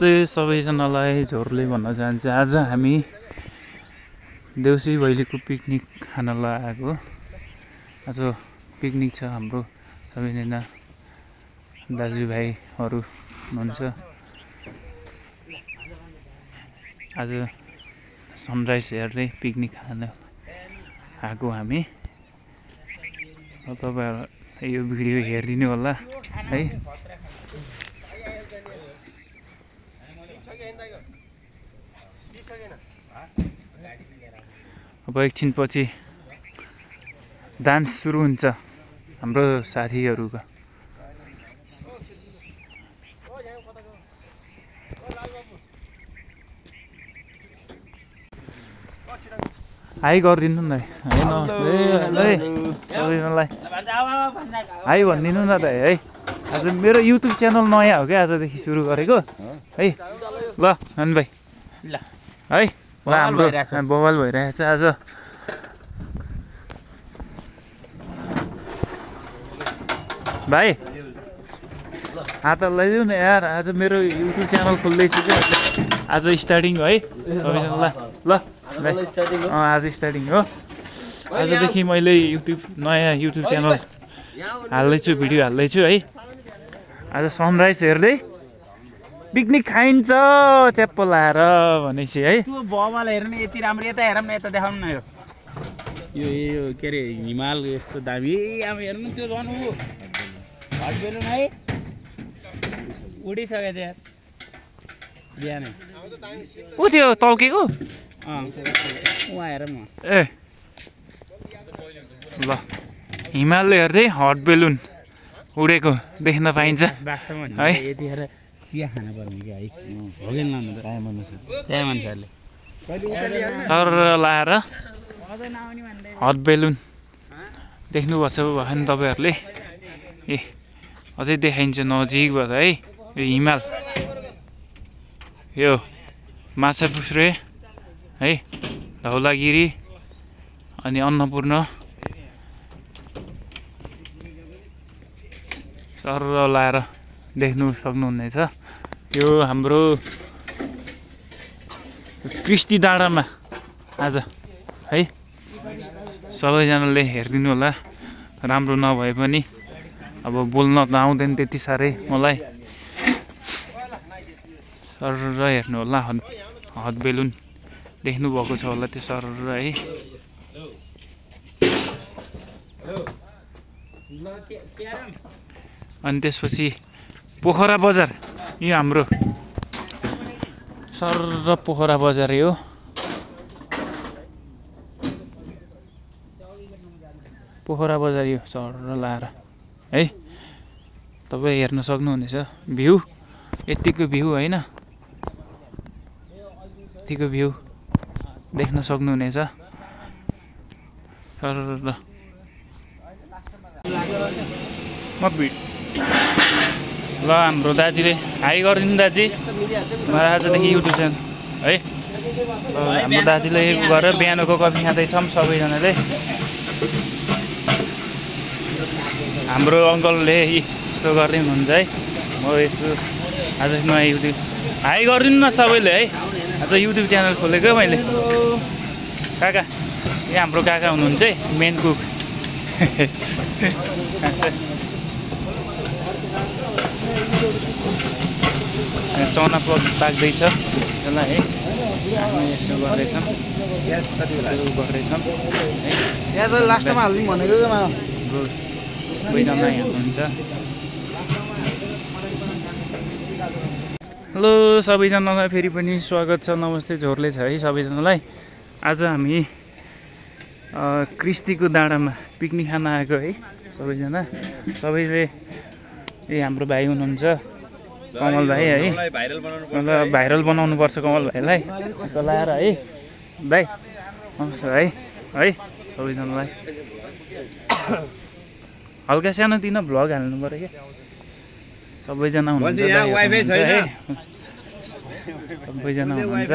नमस्ते सबैजनालाई झोरले भन्न चाहन्छु। आज हामी देउसी भैलीको पिकनिक खानलाई आएको। आज पिकनिक छ हाम्रो सबैजना दाजुभाइहरू हुनुहुन्छ। आज सनराइज हेर्दै पिकनिक खान आएको हामी। तपाईहरु यो भिडियो हेरिदिनु होला है। अब एकछिनपछि डान्स सुरु हुन्छ हाम्रो साथीहरूको। हाई गरिदिनु न है। नमस्ते सबैजनालाई हाई भनिदिनु न त है। आज मेरो युट्युब च्यानल नयाँ हो क्या, आजदेखि सुरु गरेको है। ल अन भाइ ल है, हाम्रो बवाल भइरहेको छ आज। भाइ हात लगाइदिउ न यार, आज मेरो युट्युब च्यानल खोल्दैछु क्या आज स्टार्टिङ है सबैजनालाई। ल आज स्टार्टिङ हो। आजदेखि मैले नयाँ युट्युब च्यानल हाल्दैछु, भिडियो हाल्दैछु है। आज सनराइज हेर्दै पिकनिक खाइन्छ च्याप्प लाएर भनेपछि है। त्यो बवाल हेर्नु यति राम्रो, यता हेरौँ न, यता देखाउनु न। यो के अरे हिमाल यस्तो दामी। अब हेर्नु त्यो झन् ऊ हट बेलुन है उडिसकेको छ यार बिहानै। ऊ त्यो तल्केको उहाँ हेरौँ न। ए ल हिमालले हेर्दै हट बेलुन उडेको देख्न पाइन्छ वास्तवमा है। यतिखेर चिया खानु पर्ने क्या है। हो कि लानु त त्यहाँ मान्छेहरूले तर लाएर हट बेलुन देख्नुभएको छ भने तपाईँहरूले। ए अझै देखाइन्छ नजिकबाट है। यो हिमाल, यो माछापुच्छ्रे है, धौलागिरी अनि अन्नपूर्ण सर लाएर देख्नु सक्नुहुनेछ। यो हाम्रो कृष्टि डाँडामा आज है। सबैजनाले हेरिदिनु होला, राम्रो नभए पनि। अब बोल्न त आउँदैन त्यति साह्रै मलाई। सर हेर्नु होला, हट बेलुन देख्नुभएको छ होला त्यो सर है। अनि त्यसपछि पोखरा बजार, यो हाम्रो सर पोखरा बजार हो। पोखरा बजार यो सर लाएर है तपाईँ हेर्न सक्नुहुनेछ। भ्यू यतिको भ्यू होइन, यतिको भ्यू देख्न सक्नुहुनेछ सर। ल हाम्रो दाजुले हाई गरिदिनु दाजु। मलाई आजदेखि युट्युब च्यानल है। हाम्रो दाजुले गरेर बिहानको कफी खाँदैछौँ सबैजनाले। हाम्रो अङ्कलले यस्तो गर्दै हुनुहुन्छ है। म यसो आज नयाँ युट्युब हाई गरिदिनु न सबैले है। आज युट्युब च्यानल खोलेको मैले। काका यो हाम्रो काका हुनुहुन्छ है, मेन कुक। चना पाक्दैछ त्यसलाई है। हामी यसो गर्दैछौँ है। लास्टमा हाल्नु भनेको सबैजना हेर्नुहुन्छ। हेलो सबैजनालाई फेरि पनि स्वागत छ। नमस्ते झोरले छ है सबैजनालाई। आज हामी कृष्टिको डाँडामा पिकनिक खान आएको है सबैजना। सबैले हाम्रो भाइ हुनुहुन्छ कमल भाइ है। भाइरल बनाउनु पर्छ कमल भाइलाई लाएर है। भाइ नमस्कार है सबैजनालाई। हल्का सानोतिनो भ्लग हाल्नु पऱ्यो क्या। सबैजना हुनुहुन्छ है, सबैजना हुनुहुन्छ।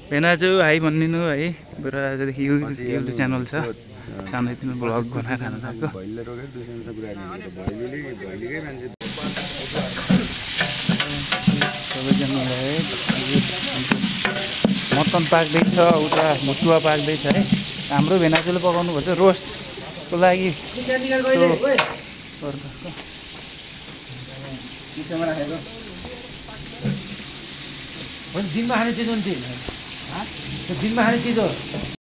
भेनाजु हाई भनिदिनु है। मेरो आजदेखि युट्युब च्यानल छ। सानैदेखि ब्लग बनाएर खान सक्छ सबैजनालाई मटन पाक्दैछ उता मुसुवा पाक्दैछ है हाम्रो भेनाजुले पकाउनु पर्छ रोस्टको लागि दिनमा खाने चिज हो नि दिनमा खाने चिज हो